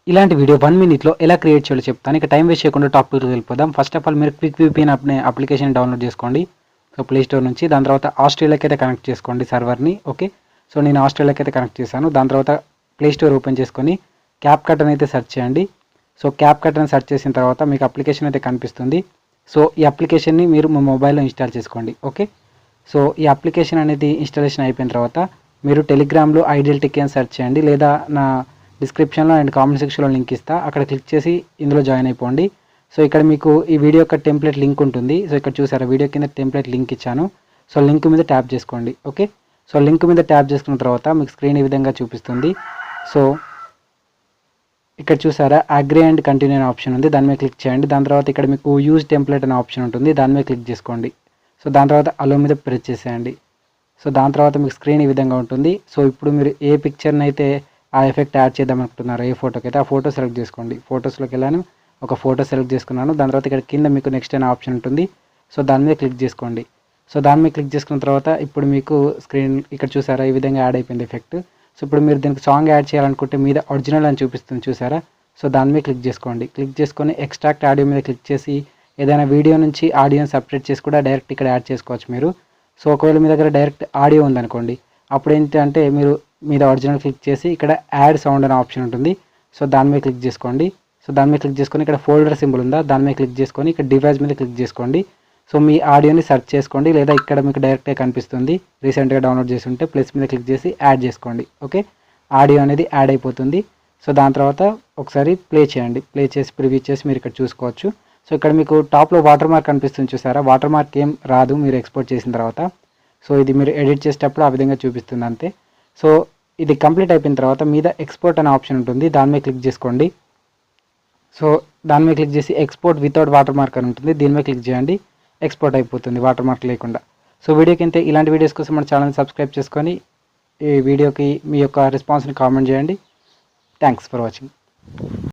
ఇలాంటి వీడియో 1 మినిట్లో ఎలా క్రియేట్ చేయాలో చెప్తాను. ఇక టైం వేస్ట్ చేయకుండా టాపిక్‌లోకి వెళ్ళిపోదాం. ఫస్ట్ ఆఫ్ ఆల్ మీరు క్విక్ విపిఎన్ అప్లికేషన్ డౌన్లోడ్ చేసుకోండి. సో ప్లే స్టోర్ నుంచి. దాని తర్వాత ఆస్ట్రేలియాకి అయితే కనెక్ట్ చేసుకోండి సర్వర్ని. ఓకే, సో నేను ఆస్ట్రేలియాకి అయితే కనెక్ట్ చేశాను. దాని తర్వాత ప్లే స్టోర్ ఓపెన్ చేసుకొని క్యాప్‌కట్ అని అయితే సెర్చ్ చేయండి. సో క్యాప్‌కట్ అని సెర్చ్ చేసిన తర్వాత మీకు అప్లికేషన్ అయితే కనిపిస్తుంది. సో ఈ అప్లికేషన్ని మీరు మీ మొబైల్లో ఇన్స్టాల్ చేసుకోండి. ఓకే, సో ఈ అప్లికేషన్ అనేది ఇన్స్టాలేషన్ అయిపోయిన తర్వాత మీరు టెలిగ్రామ్లో ఐడియల్ టిక్ అని సెర్చ్ చేయండి, లేదా నా డిస్క్రిప్షన్లో అండ్ కామెంట్ సెక్షన్లో లింక్ ఇస్తా, అక్కడ క్లిక్ చేసి ఇందులో జాయిన్ అయిపోండి. సో ఇక్కడ మీకు ఈ వీడియో యొక్క టెంప్లెట్ లింక్ ఉంటుంది. సో ఇక్కడ చూసారా, వీడియో కింద టెంప్లెట్ లింక్ ఇచ్చాను. సో లింక్ మీద ట్యాప్ చేసుకోండి. ఓకే, సో లింక్ మీద ట్యాప్ చేసుకున్న తర్వాత మీకు స్క్రీన్ ఈ విధంగా చూపిస్తుంది. సో ఇక్కడ చూసారా, అగ్రీ అండ్ కంటిన్యూ అనే ఆప్షన్ ఉంది, దాని మీద క్లిక్ చేయండి. దాని తర్వాత ఇక్కడ మీకు యూజ్ టెంప్లెట్ అనే ఆప్షన్ ఉంటుంది, దాని మీద క్లిక్ చేసుకోండి. సో దాని తర్వాత అలో మీద ప్రెస్ చేసేయండి. సో దాని తర్వాత మీకు స్క్రీన్ ఈ విధంగా ఉంటుంది. సో ఇప్పుడు మీరు ఏ పిక్చర్ని అయితే ఆ ఎఫెక్ట్ యాడ్ చేద్దాం అనుకుంటున్నారు, ఏ ఫోటోకి అయితే ఆ ఫోటో సెలెక్ట్ చేసుకోండి. ఫోటోస్లోకి వెళ్ళాను, ఒక ఫోటో సెలెక్ట్ చేసుకున్నాను. దాని తర్వాత ఇక్కడ కింద మీకు నెక్స్ట్ అనే ఆప్షన్ ఉంటుంది. సో దాని మీద క్లిక్ చేసుకోండి. సో దాని మీద క్లిక్ చేసుకున్న తర్వాత ఇప్పుడు మీకు స్క్రీన్ ఇక్కడ చూసారా, ఈ విధంగా యాడ్ అయిపోయింది ఎఫెక్ట్. సో ఇప్పుడు మీరు దీనికి సాంగ్ యాడ్ చేయాలనుకుంటే మీద ఒరిజినల్ అని చూపిస్తుంది చూసారా. సో దాని మీద క్లిక్ చేసుకోండి. క్లిక్ చేసుకొని ఎక్స్ట్రాక్ట్ ఆడియో మీద క్లిక్ చేసి ఏదైనా వీడియో నుంచి ఆడియోని సపరేట్ చేసి కూడా డైరెక్ట్ ఇక్కడ యాడ్ చేసుకోవచ్చు మీరు. సో ఒకవేళ మీ దగ్గర డైరెక్ట్ ఆడియో ఉందనుకోండి, అప్పుడు ఏంటంటే మీరు మీద ఒరిజినల్ క్లిక్ చేసి ఇక్కడ యాడ్ సౌండ్ అనే ఆప్షన్ ఉంటుంది. సో దాని మీద క్లిక్ చేసుకోండి. సో దాని మీద క్లిక్ చేసుకొని ఇక్కడ ఫోల్డర్ సింబల్ ఉందా, దాని మీద క్లిక్ చేసుకొని ఇక్కడ డివైస్ మీద క్లిక్ చేసుకోండి. సో మీ ఆడియోని సెర్చ్ చేసుకోండి, లేదా ఇక్కడ మీకు డైరెక్ట్గా కనిపిస్తుంది రీసెంట్గా డౌన్లోడ్ చేసి ఉంటే ప్లస్ మీద క్లిక్ చేసి యాడ్ చేసుకోండి. ఓకే, ఆడియో అనేది యాడ్ అయిపోతుంది. సో దాని తర్వాత ఒకసారి ప్లే చేయండి. ప్లే చేసి ప్రివ్యూ చేసి మీరు ఇక్కడ చూసుకోవచ్చు. సో ఇక్కడ మీకు టాప్లో వాటర్ మార్క్ కనిపిస్తుంది చూసారా, వాటర్ మార్క్ ఏం రాదు మీరు ఎక్స్పోర్ట్ చేసిన తర్వాత. సో ఇది మీరు ఎడిట్ చేసేటప్పుడు ఆ విధంగా చూపిస్తుంది అంతే. సో ఇది కంప్లీట్ అయిపోయిన తర్వాత మీద ఎక్స్పోర్ట్ అనే ఆప్షన్ ఉంటుంది, దాని మీద క్లిక్ చేసుకోండి. సో దాని మీద క్లిక్ చేసి ఎక్స్పోర్ట్ వితౌట్ వాటర్ మార్క్ అని ఉంటుంది, దీని మీద క్లిక్ చేయండి. ఎక్స్పోర్ట్ అయిపోతుంది వాటర్ మార్క్ లేకుండా. సో వీడియోకి ఇంతే. ఇలాంటి వీడియోస్ కోసం మన ఛానల్ని సబ్స్క్రైబ్ చేసుకొని ఈ వీడియోకి మీ యొక్క రెస్పాన్స్ని కామెంట్ చేయండి. Thanks for watching.